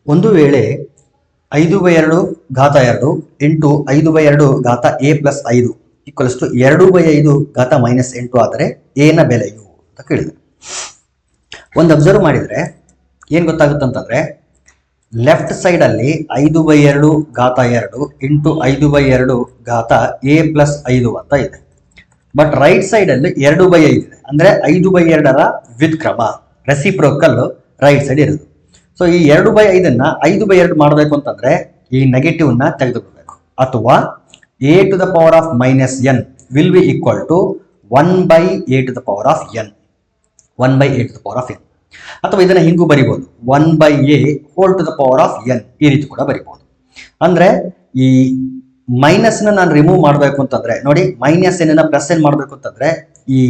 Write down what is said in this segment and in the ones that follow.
ಒಂದು ವೇಳೆ 5/2 ಘಾತ 2 ಇಂಟು 5/2 ಘಾತ a ಪ್ಲಸ್ 5 ಈಕ್ವಲ್ಸ್ ಟು 2/5 ಘಾತ -8 ಆದರೆ a ನ ಬೆಲೆಯು ಅಂತ ಕೇಳಿದೆ. ಒಂದು ಅಬ್ಸರ್ವ್ ಮಾಡಿದ್ರೆ ಏನ್ ಗೊತ್ತಾಗುತ್ತಂತಂದ್ರೆ ಲೆಫ್ಟ್ ಸೈಡ್ ಅಲ್ಲಿ 5/2 ಘಾತ 2 ಇಂಟು 5/2 ಘಾತ a ಪ್ಲಸ್ 5 ಅಂತ ಇದೆ. ಬಟ್ ರೈಟ್ ಸೈಡ್ ಅಲ್ಲಿ 2/5 ಇದೆ, ಅಂದ್ರೆ 5/2ರ ವ್ಯುತ್ಕ್ರಮ ರೆಸಿಪ್ರೋಕಲ್ ರೈಟ್ ಸೈಡ್ ಇರೋದು. ಸೊ ಈ 2/5 5/2 ಮಾಡಬೇಕು ಅಂತಂದ್ರೆ ಈ ನೆಗೆಟಿವ್ ನ ತೆಗೆದುಕೊಳ್ಬೇಕು, ಅಥವಾ a to the power of -n will be equal to 1/a to the power of n, 1/a to the power of n. ಅಥವಾ ಇದನ್ನ ಹಿಂಗೂ ಬರಿಬಹುದು 1/a whole to the power of n, ಈ ರೀತಿ ಕೂಡ ಬರಿಬಹುದು. ಅಂದ್ರೆ ಈ ಮೈನಸ್ ನಾನು ರಿಮೂವ್ ಮಾಡಬೇಕು ಅಂತಂದ್ರೆ ನೋಡಿ, -n ಪ್ಲಸ್ n ಮಾಡಬೇಕು ಅಂತಂದ್ರೆ ಈ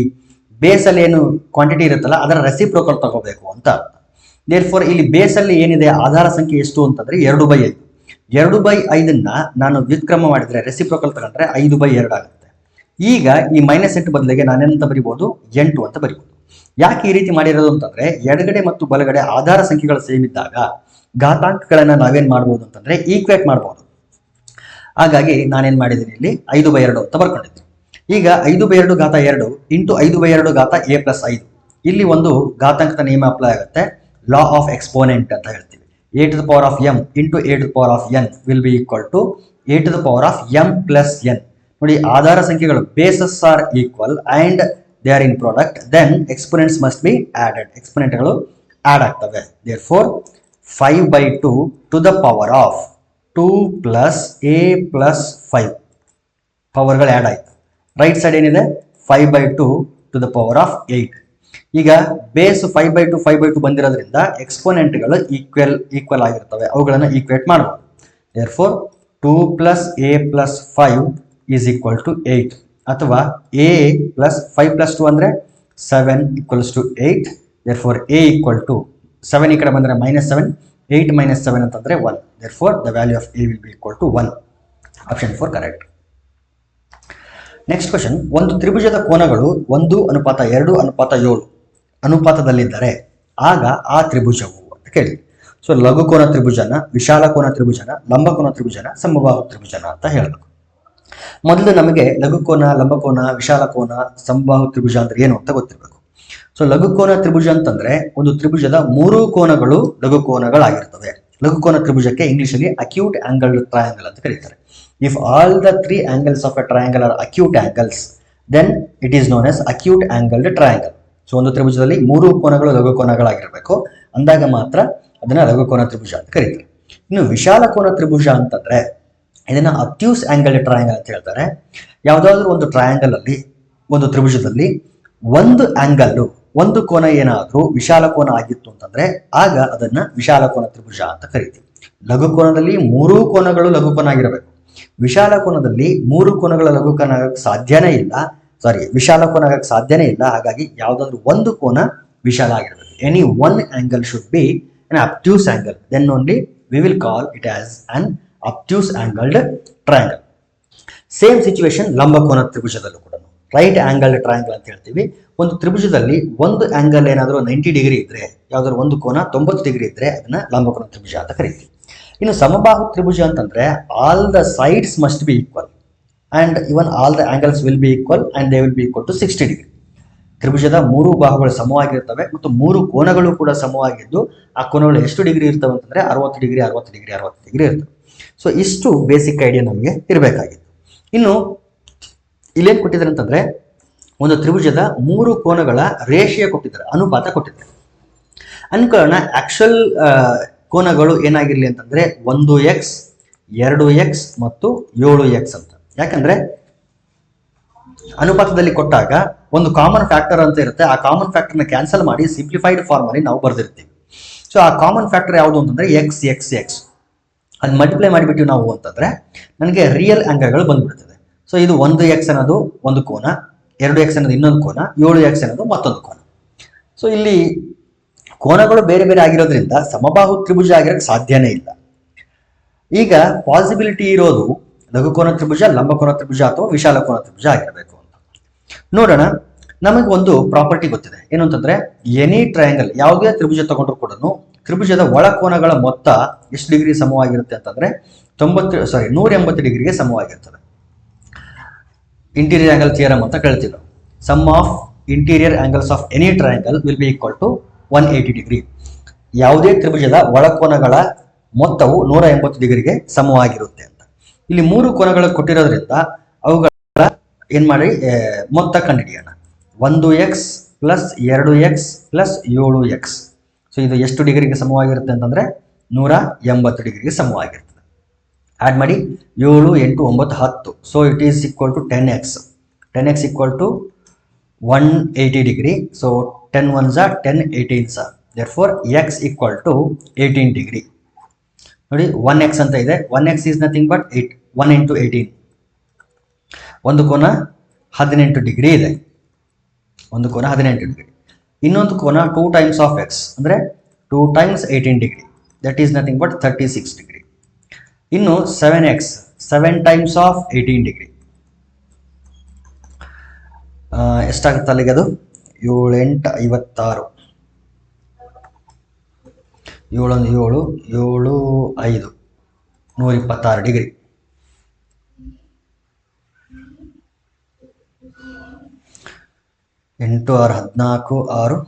ಬೇಸ್ ಅಲ್ಲಿ ಏನು ಕ್ವಾಂಟಿಟಿ ಇರುತ್ತಲ್ಲ ಅದರ ರೆಸಿಪ್ರೋಕಲ್ ತಗೋಬೇಕು ಅಂತ ಅರ್ಥ. ದೇರ್ಫೋರ್ ಇಲ್ಲಿ ಬೇಸ್ ಅಲ್ಲಿ ಏನಿದೆ ಆಧಾರ ಸಂಖ್ಯೆ ಎಷ್ಟು ಅಂತಂದ್ರೆ 2/5. 2/5 ನಾನು ವ್ಯುತ್ಕ್ರಮ ಮಾಡಿದ್ರೆ ರೆಸಿಪ್ರೋಕಲ್ ತಗೊಂಡ್ರೆ 5/2 ಆಗುತ್ತೆ. ಈಗ ಈ -8 ಬದಲಿಗೆ ನಾನೆಂತ ಬರಿಬಹುದು 8 ಅಂತ ಬರಿಬಹುದು. ಯಾಕೆ ಈ ರೀತಿ ಮಾಡಿರೋದು ಅಂತಂದ್ರೆ ಎಡಗಡೆ ಮತ್ತು ಬಲಗಡೆ ಆಧಾರ ಸಂಖ್ಯೆಗಳು ಸೇಮ್ ಇದ್ದಾಗ ಘಾತಾಂಕಗಳನ್ನ ನಾವೇನ್ ಮಾಡಬಹುದು ಅಂತಂದ್ರೆ ಈಕ್ವೇಟ್ ಮಾಡಬಹುದು. ಹಾಗಾಗಿ ನಾನೇನ್ ಮಾಡಿದ್ದೀನಿ ಇಲ್ಲಿ 5/2 ಅಂತ ಬರ್ಕೊಂಡಿದ್ದೀನಿ. ಈಗ 5/2 ಘಾತ 2 ಇಂಟು 5/2 ಘಾತ a ಪ್ಲಸ್ 5, ಇಲ್ಲಿ ಒಂದು ಘಾತಾಂಕದ ನಿಯಮ ಅಪ್ಲೈ ಆಗುತ್ತೆ, ಲಾ ಆಫ್ ಎಕ್ಸ್ಪೋನೆಂಟ್ ಅಂತ ಹೇಳ್ತೀವಿ. a to the power of m into a to the power of n will be equal to a to the power of m plus n. ನೋಡಿ, ಆಧಾರ ಸಂಖ್ಯೆಗಳು bases are equal and they are in product, then exponents must be added, ಎಕ್ಸ್ಪೋನೆಂಟ್ಗಳು add ಆಗ್ತವೆ. Therefore 5/2 to the power of 2 plus a plus 5 ಪವರ್ಗಳು add ಆಯ್ತು. Right side ಏನಿದೆ 5/2 to the power of 8. ಈಗ base 5/2 ಬಂದಿರೋದ್ರಿಂದ ಎಕ್ಸ್ಪೋನೆಂಟ್ಗಳು ಈಕ್ವಲ್ ಆಗಿರ್ತವೆ, ಅವುಗಳನ್ನು equate ಮಾಡಬಹುದು. Therefore 2 plus a plus 5 is equal to 8, ಅಥವಾ a ಪ್ಲಸ್ 5 ಪ್ಲಸ್ 2 ಅಂದ್ರೆ 7 equals to 8. Therefore a equal to 7 ಈ ಕಡೆ ಬಂದ್ರೆ -7, 8 - 7 ಅಂತಂದ್ರೆ 1. Therefore, the value of a will be equal to 1. Option 4 correct. Next question, ಒಂದು ತ್ರಿಭುಜದ ಕೋನಗಳು 1:2:7 ಅನುಪಾತದಲ್ಲಿದ್ದರೆ ಆಗ ಆ ತ್ರಿಭುಜವು ಅಂತ ಕೇಳಿ. ಸೊ ಲಘುಕೋನ ತ್ರಿಭುಜನ, ವಿಶಾಲ ಕೋನ ತ್ರಿಭುಜನ, ಲಂಬಕೋನ ತ್ರಿಭುಜನ, ಸಮಬಾಹು ತ್ರಿಭುಜನ ಅಂತ ಹೇಳಬೇಕು. ಮೊದಲು ನಮಗೆ ಲಘುಕೋನ, ಲಂಬಕೋನ, ವಿಶಾಲ ಕೋನ, ಸಮಬಾಹು ತ್ರಿಭುಜ ಅಂದ್ರೆ ಏನು ಅಂತ ಗೊತ್ತಿರಬೇಕು. ಸೊ ಲಘುಕೋನ ತ್ರಿಭುಜ ಅಂತಂದ್ರೆ ಒಂದು ತ್ರಿಭುಜದ 3 ಕೋನಗಳು ಲಘುಕೋನಗಳಾಗಿರ್ತವೆ. ಲಘುಕೋನ ತ್ರಿಭುಜಕ್ಕೆ ಇಂಗ್ಲಿಷ್ ಅಲ್ಲಿ ಅಕ್ಯೂಟ್ ಆಂಗಲ್ ಟ್ರಯಾಂಗಲ್ ಅಂತ ಕರೀತಾರೆ. If all the 3 angles of a triangle are acute angles, then it is known as acute angled triangle. So ಒಂದು ತ್ರಿಭುಜದಲ್ಲಿ 3 ಕೋನಗಳು ಲಘುಕೋನಗಳಾಗಿರಬೇಕು, ಅಂದಾಗ ಮಾತ್ರ ಅದನ್ನ ಲಘುಕೋನ ತ್ರಿಭುಜ ಅಂತ ಕರೀತಾರೆ. ಇನ್ನು ವಿಶಾಲ ಕೋನ ತ್ರಿಭುಜ ಅಂತಂದ್ರೆ ಇದನ್ನ ಅಬ್ಟ್ಯೂಸ್ ಆಂಗಲ್ ಟ್ರಯಾಂಗಲ್ ಅಂತ ಹೇಳ್ತಾರೆ. ಯಾವುದಾದ್ರೂ ಒಂದು ಟ್ರಯಾಂಗಲ್ ಅಲ್ಲಿ, ಒಂದು ತ್ರಿಭುಜದಲ್ಲಿ ಒಂದು ಆಂಗಲ್, ಒಂದು ಕೋನ ಏನಾದ್ರೂ ವಿಶಾಲ ಕೋನ ಆಗಿತ್ತು ಅಂತಂದ್ರೆ ಆಗ ಅದನ್ನ ವಿಶಾಲ ಕೋನ ತ್ರಿಭುಜ ಅಂತ ಕರಿತೀವಿ. ಲಘುಕೋನದಲ್ಲಿ 3 ಕೋನಗಳು ಲಘುಕೋನ ಆಗಿರಬೇಕು. ವಿಶಾಲ ಕೋನದಲ್ಲಿ 3 ಕೋನಗಳ ಲಘುಕೋನ ಆಗಕ್ಕೆ ಸಾಧ್ಯನೇ ಇಲ್ಲ, ವಿಶಾಲ ಕೋನ ಆಗಕ್ಕೆ ಸಾಧ್ಯನೇ ಇಲ್ಲ. ಹಾಗಾಗಿ ಯಾವುದಾದ್ರೂ ಒಂದು ಕೋನ ವಿಶಾಲ ಆಗಿರಬೇಕು. Any one angle should be an obtuse angle, then only we will call it as an obtuse angled triangle. Same situation ಲಂಬಕೋನ ತ್ರಿಭುಜದಲ್ಲೂ ಕೂಡ ರೈಟ್ ಆಂಗಲ್ ಟ್ರಯಾಂಗಲ್ ಅಂತ ಹೇಳ್ತೀವಿ. ಒಂದು ತ್ರಿಭುಜದಲ್ಲಿ ಒಂದು ಆಂಗಲ್ ಏನಾದರೂ 90 ಡಿಗ್ರಿ ಇದ್ರೆ, ಯಾವ್ದಾದ್ರು ಒಂದು ಕೋನ 90 ಡಿಗ್ರಿ ಇದ್ರೆ ಅದನ್ನ ಲಂಬಕೋನ ತ್ರಿಭುಜ ಅಂತ ಕರಿತೀವಿ. ಇನ್ನು ಸಮಬಾಹು ತ್ರಿಭುಜ ಅಂತಂದ್ರೆ all the sides must be equal and even all the angles will be equal and they will be equal to 60 degree. ತ್ರಿಭುಜದ 3 ಬಾಹುಗಳು ಸಮವಾಗಿರ್ತವೆ ಮತ್ತು 3 ಕೋನಗಳು ಕೂಡ ಸಮವಾಗಿದ್ದು ಆ ಕೋನಗಳು ಎಷ್ಟು ಡಿಗ್ರಿ ಇರ್ತವೆ ಅಂತಂದ್ರೆ 60 ಡಿಗ್ರಿ 60 ಡಿಗ್ರಿ 60 ಡಿಗ್ರಿ ಇರ್ತವೆ. ಸೊ ಇಷ್ಟು ಬೇಸಿಕ್ ಐಡಿಯಾ ನಮಗೆ ಇರಬೇಕಾಗಿತ್ತು. ಇನ್ನು ಇಲ್ಲೇನು ಕೊಟ್ಟಿದ್ದಾರೆ ಅಂತಂದ್ರೆ ಒಂದು ತ್ರಿಭುಜದ 3 ಕೋನಗಳ ರೇಷಿಯೋ ಕೊಟ್ಟಿದ್ದಾರೆ, ಅನುಪಾತ ಕೊಟ್ಟಿದ್ದಾರೆ. ಅನ್ಕೊಳ್ಳೋಣ ಆಕ್ಚುಯಲ್ ಕೋನಗಳು ಏನಾಗಿರ್ಲಿ ಅಂತಂದ್ರೆ 1x 2x ಮತ್ತು 7x ಅಂತ. ಯಾಕಂದ್ರೆ ಅನುಪಾತದಲ್ಲಿ ಕೊಟ್ಟಾಗ ಒಂದು ಕಾಮನ್ ಫ್ಯಾಕ್ಟರ್ ಅಂತ ಇರುತ್ತೆ, ಆ ಕಾಮನ್ ಫ್ಯಾಕ್ಟರ್ನ ಕ್ಯಾನ್ಸಲ್ ಮಾಡಿ ಸಿಂಪ್ಲಿಫೈಡ್ ಫಾರ್ಮ್ ಅಲ್ಲಿ ನಾವು ಬರ್ದಿರ್ತೀವಿ. ಸೊ ಆ ಕಾಮನ್ ಫ್ಯಾಕ್ಟರ್ ಯಾವುದು ಅಂತಂದ್ರೆ ಎಕ್ಸ್ ಎಕ್ಸ್ ಎಕ್ಸ್, ಅದು ಮಲ್ಟಿಪ್ಲೈ ಮಾಡಿಬಿಟ್ಟು ನಾವು ಅಂತಂದ್ರೆ ನನಗೆ ರಿಯಲ್ ಆಂಗಲ್ಗಳು ಬಂದ್ಬಿಡ್ತದೆ. ಸೊ ಇದು 1x ಅನ್ನೋದು ಒಂದು ಕೋನ, 2x ಅನ್ನೋದು ಇನ್ನೊಂದು ಕೋನ, 7x ಅನ್ನೋದು ಮತ್ತೊಂದು ಕೋನ. ಸೊ ಇಲ್ಲಿ ಕೋನಗಳು ಬೇರೆ ಬೇರೆ ಆಗಿರೋದ್ರಿಂದ ಸಮಬಾಹು ತ್ರಿಭುಜ ಆಗಿರೋಕ್ಕೆ ಸಾಧ್ಯನೇ ಇಲ್ಲ. ಈಗ ಪಾಸಿಬಿಲಿಟಿ ಇರೋದು ಲಘುಕೋನ ತ್ರಿಭುಜ, ಲಂಬಕೋನ ತ್ರಿಭುಜ ಅಥವಾ ವಿಶಾಲ ಕೋನ ತ್ರಿಭುಜ ಆಗಿರಬೇಕು ಅಂತ ನೋಡೋಣ. ನಮಗೆ ಒಂದು ಪ್ರಾಪರ್ಟಿ ಗೊತ್ತಿದೆ, ಏನು ಅಂತಂದ್ರೆ ಎನಿ ಟ್ರಯಾಂಗಲ್, ಯಾವುದೇ ತ್ರಿಭುಜ ತಗೊಂಡ್ರು ಕೂಡ ತ್ರಿಭುಜದ ಒಳಕೋನಗಳ ಮೊತ್ತ ಎಷ್ಟು ಡಿಗ್ರಿ ಸಮವಾಗಿರುತ್ತೆ ಅಂತಂದ್ರೆ 180 ಡಿಗ್ರಿಗೆ ಸಮವಾಗಿರ್ತದೆ. ಇಂಟೀರಿಯರ್ ಆಂಗಲ್ ಥಿಯರಮ್ ಅಂತ ಕಳ್ತೀವಿ ನಾವು. Sum of interior angles of any triangle will be equal to 180 degree. ಯಾವುದೇ ತ್ರಿಭುಜದ ಒಳಕೋನಗಳ ಮೊತ್ತವು 180 ಡಿಗ್ರಿಗೆ ಸಮವಾಗಿರುತ್ತೆ ಅಂತ. ಇಲ್ಲಿ 3 ಕೋನಗಳು ಕೊಟ್ಟಿರೋದ್ರಿಂದ ಅವುಗಳ ಏನ್ ಮಾಡಿ ಮೊತ್ತ ಕಂಡುಹಿಡಿಯೋಣ. 1x plus 2x plus 7x. So ಇದು ಎಷ್ಟು ಡಿಗ್ರಿಗೆ ಸಮವಾಗಿರುತ್ತೆ ಅಂತಂದ್ರೆ 180 ಡಿಗ್ರಿಗೆ ಸಮವಾಗಿರ್ತದೆ. ಆಡ್ ಮಾಡಿ 7 8 9 10. So it is equal to 10x. 10x equal to 180 degree. So 10 1s are 10 18s are. Therefore x equal to 18 degree. ನೋಡಿ 1x ಅಂತ ಇದೆ. 1x is nothing but 1 into 18. ಒಂದು ಕೋನ 18 ಡಿಗ್ರಿ ಇದೆ. ಒಂದು ಕೋನ 18 ಡಿಗ್ರಿ. ಇನ್ನೊಂದು ಕೋನ 2 times of x ಅಂದ್ರೆ 2 times 18 degree. That is nothing but 36 degree. ಇನ್ನು 7x 7 times of 18 ಡಿಗ್ರಿ. ಎಷ್ಟಾಗುತ್ತೆ ಅಲ್ಲಿಗೆ? ಅದು 7 8 56. 7 1 7 7 5 126 ಡಿಗ್ರಿ. 8 6 14 6 20 2 2 4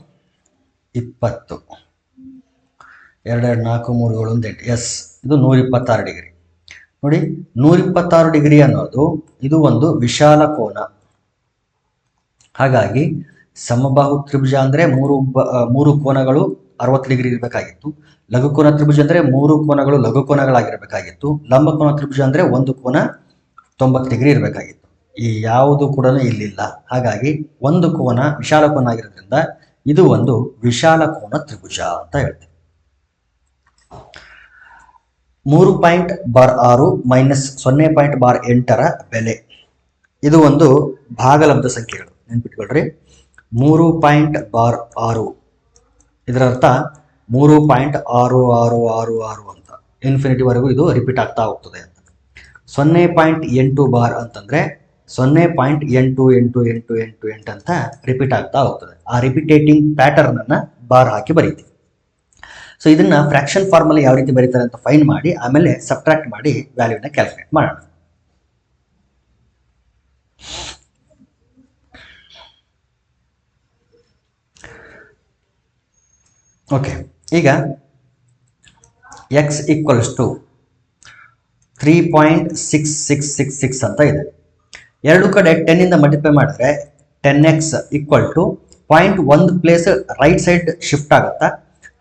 3 7 1 8. ಎಸ್, ಇದು 126 ಡಿಗ್ರಿ. ನೋಡಿ 126 ಡಿಗ್ರಿ ಅನ್ನೋದು ಇದು ಒಂದು ವಿಶಾಲ ಕೋನ. ಹಾಗಾಗಿ ಸಮಬಾಹು ತ್ರಿಭುಜ ಅಂದ್ರೆ ಮೂರು ಕೋನಗಳು 60 ಡಿಗ್ರಿ ಇರಬೇಕಾಗಿತ್ತು. ಲಘುಕೋನ ತ್ರಿಭುಜ ಅಂದ್ರೆ 3 ಕೋನಗಳು ಲಘುಕೋನಗಳಾಗಿರ್ಬೇಕಾಗಿತ್ತು. ಲಂಬಕೋನ ತ್ರಿಭುಜ ಅಂದ್ರೆ ಒಂದು ಕೋನ 90 ಡಿಗ್ರಿ ಇರಬೇಕಾಗಿತ್ತು. ಈ ಯಾವುದು ಕೂಡ ಇಲ್ಲಿಲ್ಲ. ಹಾಗಾಗಿ ಒಂದು ಕೋನ ವಿಶಾಲ ಕೋನ ಆಗಿರೋದ್ರಿಂದ ಇದು ಒಂದು ವಿಶಾಲ ಕೋನ ತ್ರಿಭುಜ ಅಂತ ಹೇಳ್ತೀವಿ. 3.6 ಮೈನಸ್ 0.8ರ ಬೆಲೆ. ಇದು ಒಂದು ಭಾಗಲಬ್ಧ ಸಂಖ್ಯೆಗಳು, ನೆನ್ಪಿಟ್ಕೊಳ್ರಿ. 3.6 ಇದರ ಅರ್ಥ 3.6666 ಅಂತ ಇನ್ಫಿನಿಟಿವರೆಗೂ ಇದು ರಿಪೀಟ್ ಆಗ್ತಾ ಹೋಗ್ತದೆ ಅಂತ. 0.8 ಬಾರ್ ಅಂತಂದ್ರೆ 0.888888 ಅಂತ ರಿಪೀಟ್ ಆಗ್ತಾ ಹೋಗ್ತದೆ. ಆ ರಿಪಿಟೇಟಿಂಗ್ ಪ್ಯಾಟರ್ನ್ ಅನ್ನ ಬಾರ್ ಹಾಕಿ ಬರೀತೀವಿ. ಸೊ ಇದನ್ನ ಫ್ರಾಕ್ಷನ್ ಫಾರ್ಮಲ್ಲಿ ಯಾವ ರೀತಿ ಬರೀತಾರೆ ಅಂತ ಫೈಂಡ್ ಮಾಡಿ ಆಮೇಲೆ ಸಬ್ಟ್ರಾಕ್ಟ್ ಮಾಡಿ ವ್ಯಾಲ್ಯೂನ ಕ್ಯಾಲ್ಕುಲೇಟ್ ಮಾಡೋಣ. ಓಕೆ, ಈಗ x ಈಕ್ವಲ್ಸ್ ಟು 3.6666 ಅಂತ ಇದೆ. ಎರಡು ಕಡೆ 10 ಇಂದ ಮಲ್ಟಿಪ್ಲೈ ಮಾಡಿದ್ರೆ 10x equal to 0.1 place right side shift ಆಗುತ್ತಾ.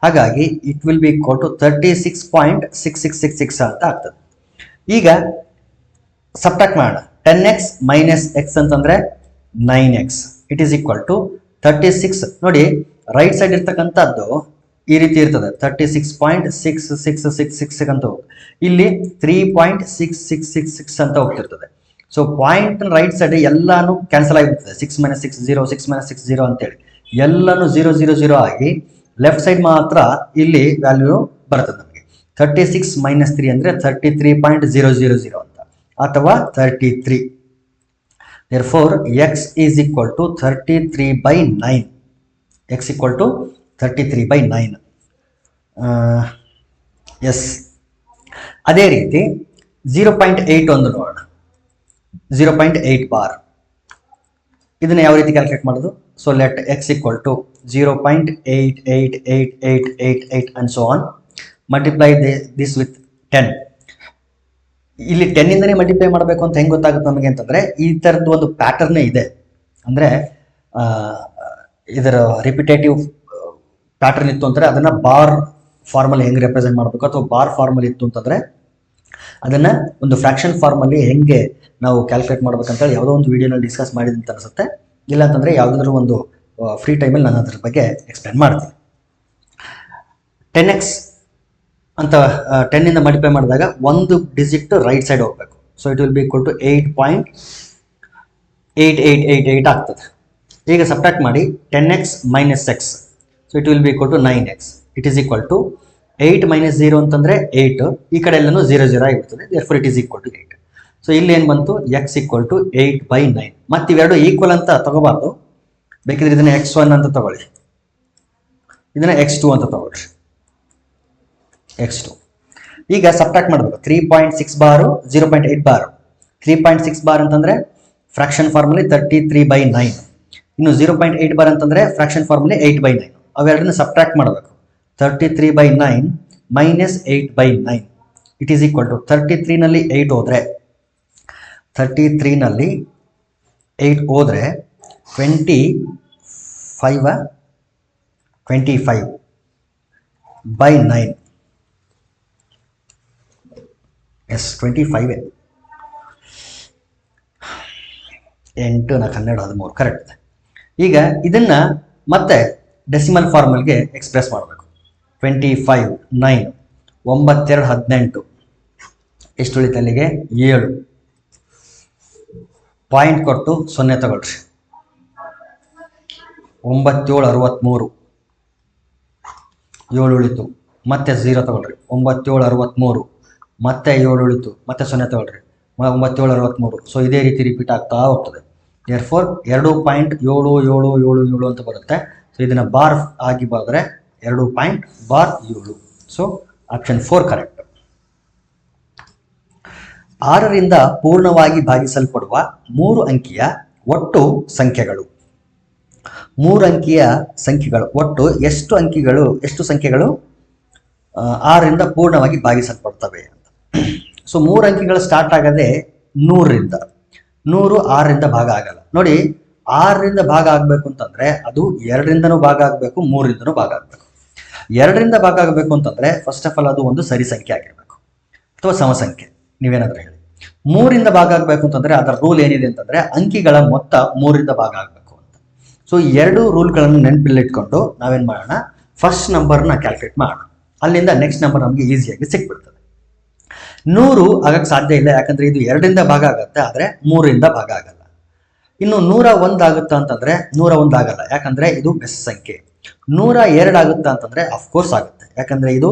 ಹಾಗಾಗಿ it will be equal to 36.6666 ಅಂತ ಆಗ್ತದೆ. ಈಗ ಸಬ್ಟ್ರಾಕ್ಟ್ ಮಾಡೋಣ. 10x ಮೈನಸ್ x ಅಂತಂದ್ರೆ 9x. It is equal to 36. ನೋಡಿ ರೈಟ್ ಸೈಡ್ ಇರ್ತಕ್ಕಂಥದ್ದು ಈ ರೀತಿ ಇರ್ತದೆ, 36.6666 ಅಂತ ಹೋಗಿ ಇಲ್ಲಿ 3.6666 ಅಂತ ಹೋಗ್ತಿರ್ತದೆ. ಸೊ ಪಾಯಿಂಟ್ ರೈಟ್ ಸೈಡ್ ಎಲ್ಲಾನು ಕ್ಯಾನ್ಸಲ್ ಆಗಿರ್ತದೆ. 6 - 6 0 6 - 6 0 ಅಂತೇಳಿ ಎಲ್ಲಾನು 0 0 0 ಆಗಿ ಲೆಫ್ಟ್ ಸೈಡ್ ಮಾತ್ರ ಇಲ್ಲಿ ವ್ಯಾಲ್ಯೂ ಬರ್ತದೆ ನಮಗೆ. 36 - 3 ಅಂದ್ರೆ 33.000 ಅಂತ ಅಥವಾ 33. Therefore x is equal to 33/9. x equal to 33/9. S, ಅದೇ ರೀತಿ 0.8 ಒಂದು ನೋಡೋಣ. 0.8 ಬಾರ್ ಇದನ್ನ ಯಾವ ರೀತಿ ಕ್ಯಾಲ್ಕುಲೇಟ್ ಮಾಡೋದು? So let x equal to 0.888888 and so on. Multiply this with 10. ಇಲ್ಲಿ 10 ಇಂದನೇ ಮಲ್ಟಿಪ್ಲೈ ಮಾಡಬೇಕು ಅಂತ ಹೆಂಗ್ ಗೊತ್ತಾಗುತ್ತೆ ನಮಗೆ ಅಂತಂದ್ರೆ ಈ ತರದ್ದು ಒಂದು ಪ್ಯಾಟರ್ನ್ ಇದೆ. ಅಂದ್ರೆ ಇದರ ರಿಪಿಟೇಟಿವ್ ಪ್ಯಾಟರ್ನ್ ಇತ್ತು ಅಂದ್ರೆ ಅದನ್ನ ಬಾರ್ ಫಾರ್ಮಲ್ಲಿ ಹೆಂಗೆ ರೆಪ್ರೆಸೆಂಟ್ ಮಾಡಬೇಕು, ಅಥವಾ ಬಾರ್ ಫಾರ್ಮಲ್ಲಿ ಇತ್ತು ಅಂತಂದ್ರೆ ಅದನ್ನ ಒಂದು ಫ್ರಾಕ್ಷನ್ ಫಾರ್ಮಲ್ಲಿ ಹೆಂಗೆ ನಾವು ಕ್ಯಾಲ್ಕುಲೇಟ್ ಮಾಡ್ಬೇಕಂತೇಳಿ ಯಾವುದೋ ಒಂದು ವಿಡಿಯೋನಲ್ಲಿ ಡಿಸ್ಕಸ್ ಮಾಡಿದ ಅಂತ ಅನಿಸುತ್ತೆ. ಇಲ್ಲ ಅಂತಂದ್ರೆ ಯಾವುದಾದ್ರೂ ಒಂದು ಫ್ರೀ ಟೈಮಲ್ಲಿ ನಾನು ಅದ್ರ ಬಗ್ಗೆ ಎಕ್ಸ್ಪ್ಲೇನ್ ಮಾಡ್ತೀನಿ. 10x ಅಂತ 10 ಇಂದ ಮಲ್ಟಿಪ್ಲೈ ಮಾಡಿದಾಗ ಒಂದು ಡಿಜಿಟ್ ರೈಟ್ ಸೈಡ್ ಹೋಗ್ಬೇಕು. So it will be equal to 8.8888 ಆಗ್ತದೆ. ಈಗ ಸಬ್ಟ್ರಾಕ್ಟ್ ಮಾಡಿ 10x minus x. So it will be equal to 9x. It is equal to 8 - 0 ಅಂತಂದ್ರೆ 8. ಈ ಕಡೆ ಎಲ್ಲನೂ 0 0 ಆಗಿರ್ತದೆ. therefore it is equal to 8. So ಇಲ್ಲಿ ಏನು ಬಂತು? x equal to 8/9. ಮತ್ತೆ ಇವೆರಡು ಈಕ್ವಲ್ ಅಂತ ತಗೋಬಾರ್ದು. ಬೇಕಿದ್ರೆ ಇದನ್ನ x1 ಅಂತ ತಗೊಳ್ಳಿ, ಇದನ್ನ x2 ಅಂತ ತಗೊಳ್ಳಿ. x2. ಈಗ ಸಬ್ಟ್ರಾಕ್ಟ್ ಮಾಡಬೇಕು. 3.6 ಬಾರು 0.8 ಬಾರು. 3.6 ಬಾರ್ ಅಂತಂದ್ರೆ ಫ್ರಾಕ್ಷನ್ ಫಾರ್ಮಲ್ಲಿ 33/9. ಇನ್ನು 0.8 ಬಾರ್ ಅಂತಂದ್ರೆ ಫ್ರಾಕ್ಷನ್ ಫಾರ್ಮಲ್ಲಿ 8/9. ಅವೆರಡನ್ನ ಸಬ್ಟ್ರಾಕ್ಟ್ ಮಾಡಬೇಕು. 33/9 minus 8/9 it is equal to 33 ನಲ್ಲಿ 8 ಹೋದ್ರೆ 25/9. Yes 25 8 4 12 13 correct. ಈಗ ಇದನ್ನ ಮತ್ತೆ ಡೆಸಿಮಲ್ ಫಾರ್ಮಲ್ಗೆ ಎಕ್ಸ್ಪ್ರೆಸ್ ಮಾಡಬೇಕು. 25 9 9 2 18 ಎಷ್ಟು ಉಳಿತು ಅಲ್ಲಿಗೆ 7. ಪಾಯಿಂಟ್ ಕೊಟ್ಟು 0 ತಗೊಳ್ರಿ. 9 7 63 7 ಉಳಿತು. ಮತ್ತೆ 0 ತಗೊಳ್ರಿ. 9 7 63 ಮತ್ತೆ 7 ಉಳಿತು. ಮತ್ತೆ 0 ತಗೊಳ್ರಿ. 9 7 63. ಸೊ ಇದೇ ರೀತಿ ರಿಪೀಟ್ ಆಗ್ತಾ ಹೋಗ್ತದೆ. ದೇರ್ಫೋರ್ 2.7777 ಅಂತ ಬರುತ್ತೆ. ಸೊ ಇದನ್ನ ಬಾರ್ ಆಗಿ ಬರೆದ್ರೆ 2.7. So option 4 correct. 6ರಿಂದ ಪೂರ್ಣವಾಗಿ ಭಾಗಿಸಲ್ಪಡುವ 3 ಅಂಕಿಯ ಒಟ್ಟು ಸಂಖ್ಯೆಗಳು. 3 ಅಂಕಿಯ ಸಂಖ್ಯೆಗಳು ಒಟ್ಟು ಎಷ್ಟು ಸಂಖ್ಯೆಗಳು 6ರಿಂದ ಪೂರ್ಣವಾಗಿ ಭಾಗಿಸಲ್ಪಡ್ತವೆ ಅಂತ. ಸೊ 3 ಅಂಕಿಗಳು ಸ್ಟಾರ್ಟ್ ಆಗದೆ 100ರಿಂದ. 100 6ರಿಂದ ಭಾಗ ಆಗಲ್ಲ. ನೋಡಿ, 6ರಿಂದ ಭಾಗ ಆಗಬೇಕು ಅಂತಂದ್ರೆ ಅದು 2ರಿಂದನೂ ಭಾಗ ಆಗಬೇಕು, 3ರಿಂದನೂ ಭಾಗ ಆಗಬೇಕು. 2ರಿಂದ ಭಾಗ ಆಗಬೇಕು ಅಂತಂದ್ರೆ ಫಸ್ಟ್ ಆಫ್ ಆಲ್ ಅದು ಒಂದು ಸರಿ ಸಂಖ್ಯೆ ಆಗಿರಬೇಕು ಅಥವಾ ಸಮಸಂಖ್ಯೆ, ನೀವೇನಾದ್ರೂ ಹೇಳಿ. 3ರಿಂದ ಭಾಗ ಆಗಬೇಕು ಅಂತಂದ್ರೆ ಅದರ ರೂಲ್ ಏನಿದೆ ಅಂತಂದ್ರೆ ಅಂಕಿಗಳ ಮೊತ್ತ 3ರಿಂದ ಭಾಗ ಆಗಬೇಕು ಅಂತ. ಸೊ 2 ರೂಲ್ಗಳನ್ನು ನೆನಪಿಲ್ಲಿಟ್ಕೊಂಡು ನಾವೇನ್ ಮಾಡೋಣ, ಫಸ್ಟ್ ನಂಬರ್ನ ಕ್ಯಾಲ್ಕುಲೇಟ್ ಮಾಡೋಣ. ಅಲ್ಲಿಂದ ನೆಕ್ಸ್ಟ್ ನಂಬರ್ ನಮಗೆ ಈಸಿಯಾಗಿ ಸಿಕ್ಬಿಡ್ತದೆ. 100 ಆಗಕ್ಕೆ ಸಾಧ್ಯ ಇಲ್ಲ, ಯಾಕಂದ್ರೆ ಇದು 2ರಿಂದ ಭಾಗ ಆಗುತ್ತೆ, ಆದ್ರೆ 3ರಿಂದ ಭಾಗ ಆಗಲ್ಲ. ಇನ್ನು 101 ಆಗುತ್ತಾ ಅಂತಂದ್ರೆ 101 ಆಗಲ್ಲ, ಯಾಕಂದ್ರೆ ಇದು ಬೆಸ ಸಂಖ್ಯೆ. 102 ಆಗುತ್ತಾ ಅಂತಂದ್ರೆ ಅಫ್ಕೋರ್ಸ್ ಆಗುತ್ತೆ, ಯಾಕಂದ್ರೆ ಇದು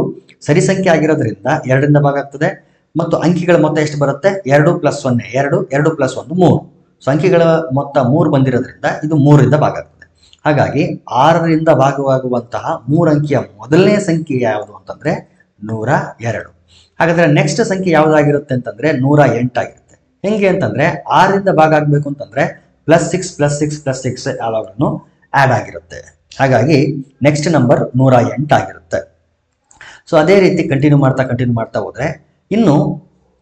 ಸರಿ ಸಂಖ್ಯೆ ಆಗಿರೋದ್ರಿಂದ 2ರಿಂದ ಭಾಗ ಆಗ್ತದೆ. ಮತ್ತು ಅಂಕಿಗಳ ಮೊತ್ತ ಎಷ್ಟು ಬರುತ್ತೆ, 2 + 0 2 2 + 1 3. ಸೊ ಅಂಕಿಗಳ ಮೊತ್ತ 3 ಬಂದಿರೋದ್ರಿಂದ ಇದು 3ರಿಂದ ಭಾಗ ಆಗ್ತದೆ. ಹಾಗಾಗಿ 6ರಿಂದ ಭಾಗವಾಗುವಂತಹ 3 ಅಂಕಿಯ ಮೊದಲನೇ ಸಂಖ್ಯೆ ಯಾವುದು ಅಂತಂದ್ರೆ 102. ಹಾಗಾದ್ರೆ ನೆಕ್ಸ್ಟ್ ಸಂಖ್ಯೆ ಯಾವ್ದಾಗಿರುತ್ತೆ ಅಂತಂದ್ರೆ 108 ಆಗಿರುತ್ತೆ. ಹೆಂಗೆ ಅಂತಂದ್ರೆ 6ರಿಂದ ಭಾಗ ಆಗ್ಬೇಕು ಅಂತಂದ್ರೆ +6 +6 +6 ಯಾವಾಗಲೂ ಆಡ್ ಆಗಿರುತ್ತೆ. ಹಾಗಾಗಿ ನೆಕ್ಸ್ಟ್ ನಂಬರ್ 108 ಆಗಿರುತ್ತೆ. ಸೊ ಅದೇ ರೀತಿ ಕಂಟಿನ್ಯೂ ಮಾಡ್ತಾ ಹೋದ್ರೆ ಇನ್ನು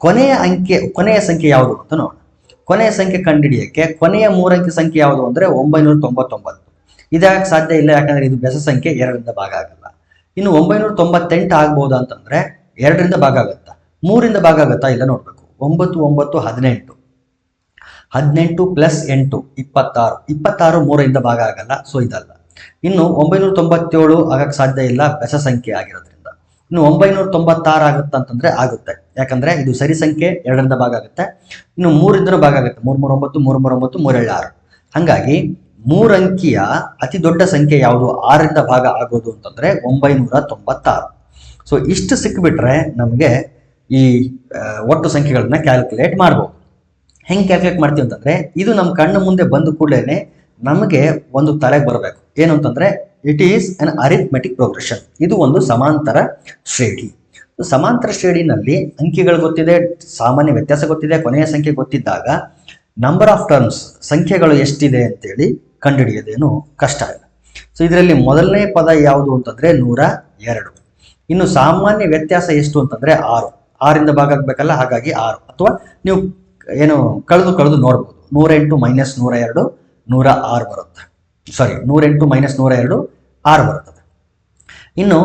ಕೊನೆಯ ಸಂಖ್ಯೆ ಯಾವುದು ಅಂತ ನೋಡೋಣ. ಕೊನೆಯ ಸಂಖ್ಯೆ ಕಂಡುಹಿಡಿಯಕ್ಕೆ ಕೊನೆಯ 3 ಅಂಕಿ ಸಂಖ್ಯೆ ಯಾವುದು ಅಂದ್ರೆ 999. ಇದಾಗಕ್ಕೆ ಸಾಧ್ಯ ಇಲ್ಲ, ಯಾಕಂದ್ರೆ ಇದು ಬೆಸ ಸಂಖ್ಯೆ, 2ರಿಂದ ಭಾಗ ಆಗಲ್ಲ. ಇನ್ನು 998 ಆಗ್ಬೋದಾ ಅಂತಂದ್ರೆ 2ರಿಂದ ಭಾಗ ಆಗುತ್ತಾ, 3ರಿಂದ ಭಾಗ ಆಗುತ್ತಾ ಇಲ್ಲ ನೋಡ್ಬೇಕು. 9 9 18 18 + 8 26 26 3ರಿಂದ ಭಾಗ ಆಗಲ್ಲ, ಸೊ ಇದಲ್ಲ. ಇನ್ನು 997 ಆಗಕ್ಕೆ ಸಾಧ್ಯ ಇಲ್ಲ, ಬೆಸ ಸಂಖ್ಯೆ ಆಗಿರೋದ್ರಿಂದ. ಇನ್ನು 996 ಆಗುತ್ತಾ ಅಂತಂದ್ರೆ ಆಗುತ್ತೆ, ಯಾಕಂದ್ರೆ ಇದು ಸರಿ ಸಂಖ್ಯೆ, 2ರಿಂದ ಭಾಗ ಆಗುತ್ತೆ. ಇನ್ನು 3ರಿಂದನೂ ಭಾಗ ಆಗುತ್ತೆ, 3 3 9 3 3 9 3 7 6. ಹಾಗಾಗಿ 3 ಅಂಕಿಯ ಅತಿ ದೊಡ್ಡ ಸಂಖ್ಯೆ ಯಾವುದು 6ರಿಂದ ಭಾಗ ಆಗೋದು ಅಂತಂದ್ರೆ 996. ಸೊ ಇಷ್ಟು ಸಿಕ್ಬಿಟ್ರೆ ನಮಗೆ ಈ ಒಟ್ಟು ಸಂಖ್ಯೆಗಳನ್ನ ಕ್ಯಾಲ್ಕುಲೇಟ್ ಮಾಡ್ಬೋದು. ಹೆಂಗೆ ಕ್ಯಾಲ್ಕುಲೇಟ್ ಮಾಡ್ತೀವಿ ಅಂತಂದ್ರೆ ಇದು ನಮ್ಮ ಕಣ್ಣು ಮುಂದೆ ಬಂದ ಕೂಡಲೇ ನಮಗೆ ಒಂದು ತಲೆಗೆ ಬರಬೇಕು. ಏನು ಅಂತಂದ್ರೆ it is an arithmetic progression. ಇದು ಒಂದು ಸಮಾಂತರ ಶ್ರೇಣಿ. ಸಮಾಂತರ ಶ್ರೇಣಿನಲ್ಲಿ ಅಂಕಿಗಳು ಗೊತ್ತಿದೆ, ಸಾಮಾನ್ಯ ವ್ಯತ್ಯಾಸ ಗೊತ್ತಿದೆ, ಕೊನೆಯ ಸಂಖ್ಯೆ ಗೊತ್ತಿದ್ದಾಗ ನಂಬರ್ ಆಫ್ ಟರ್ಮ್ಸ್ ಸಂಖ್ಯೆಗಳು ಎಷ್ಟಿದೆ ಅಂತೇಳಿ ಕಂಡುಹಿಡಿಯೋದೇನು ಕಷ್ಟ ಇಲ್ಲ. ಸೊ ಇದರಲ್ಲಿ ಮೊದಲನೇ ಪದ ಯಾವುದು ಅಂತಂದ್ರೆ 102. ಇನ್ನು ಸಾಮಾನ್ಯ ವ್ಯತ್ಯಾಸ ಎಷ್ಟು ಅಂತಂದ್ರೆ 6. 6ರಿಂದ ಭಾಗ ಆಗ್ಬೇಕಲ್ಲ, ಹಾಗಾಗಿ 6. ಅಥವಾ ನೀವು ಏನು ಕಳೆದು ನೋಡ್ಬೋದು. 108 - 102 106 ಬರುತ್ತೆ. ಸಾರಿ, 108 - 102 6 ಬರುತ್ತದೆ. ಇನ್ನು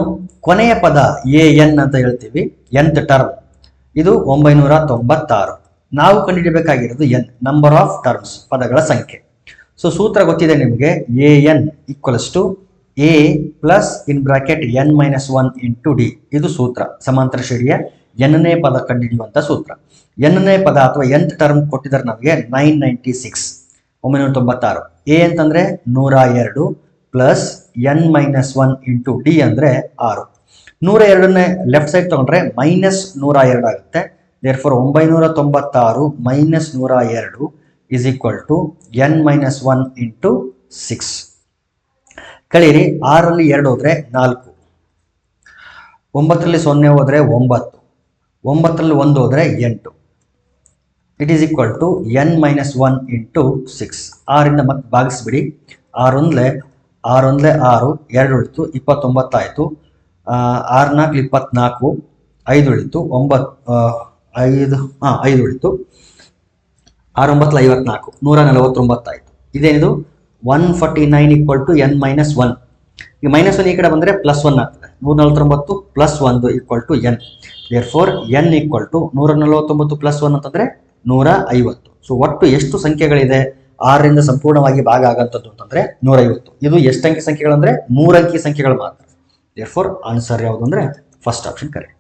ಕೊನೆಯ ಪದ AN ಅಂತ ಹೇಳ್ತೀವಿ, nth ಟರ್ಮ್, ಇದು 996. ನಾವು ಕಂಡುಹಿಡಬೇಕಾಗಿರೋದು n, ನಂಬರ್ ಆಫ್ ಟರ್ಮ್ಸ್, ಪದಗಳ ಸಂಖ್ಯೆ. ಸೊ ಸೂತ್ರ ಗೊತ್ತಿದೆ ನಿಮಗೆ, AN = A + (n - 1) × D. ಇದು ಸೂತ್ರ, ಸಮಾಂತರ ಶ್ರೇಣಿಯ nನೇ ಪದ ಕಂಡುಹಿಡಿಯುವಂತ ಸೂತ್ರ. nನೇ ಪದ ಅಥವಾ nth ಟರ್ಮ್ ಕೊಟ್ಟಿದ್ದಾರೆ ನಮಗೆ 996. A ಅಂತಂದ್ರೆ 102 + (n - 1) × D ಅಂದ್ರೆ 6. 102ನೇ ಲೆಫ್ಟ್ ಸೈಡ್ ತಗೊಂಡ್ರೆ -102 ಆಗುತ್ತೆ. Therefore 996 - 102 = (n - 1) × 6. ಕಳೀರಿ, 6ರಲ್ಲಿ 2 ಹೋದ್ರೆ 4. 9ರಲ್ಲಿ 0 ಹೋದರೆ 9, 9ರಲ್ಲಿ 1 ಹೋದರೆ 8. It is equal to n minus 1 into 6. 6ರಿಂದ ಮತ್ತೆ ಭಾಗಿಸ್ಬಿಡಿ. 6 ಒಂದಲೇ 6, 2 ಉಳಿತು 29 ಆಯಿತು. 6 4 24, 5 ಉಳಿತು 5 ಉಳಿತು. 6 9 54, 149 ಆಯಿತು. ಇದೇನಿದು 149 ಈಕ್ವಲ್ ಟು n ಮೈನಸ್ 1. ಈ ಮೈನಸ್ 1 ಈ ಕಡೆ ಬಂದರೆ ಪ್ಲಸ್ 1 ಆಗ್ತದೆ. 149 plus 1 equal to n. Therefore n equal to 149 plus 1 ಅಂತಂದರೆ 150. ಸೊ ಒಟ್ಟು ಎಷ್ಟು ಸಂಖ್ಯೆಗಳಿದೆ 6ರಿಂದ ಸಂಪೂರ್ಣವಾಗಿ ಭಾಗ ಆಗಂಥದ್ದು ಅಂತಂದರೆ 150. ಇದು ಎಷ್ಟು ಅಂಕಿ ಸಂಖ್ಯೆಗಳಂದರೆ 3 ಅಂಕಿ ಸಂಖ್ಯೆಗಳು ಮಾತ್ರ. ದೇರ್ಫೋರ್ ಆನ್ಸರ್ ಯಾವುದು ಅಂದರೆ ಫಸ್ಟ್ ಆಪ್ಷನ್ ಕರೆಕ್ಟ್.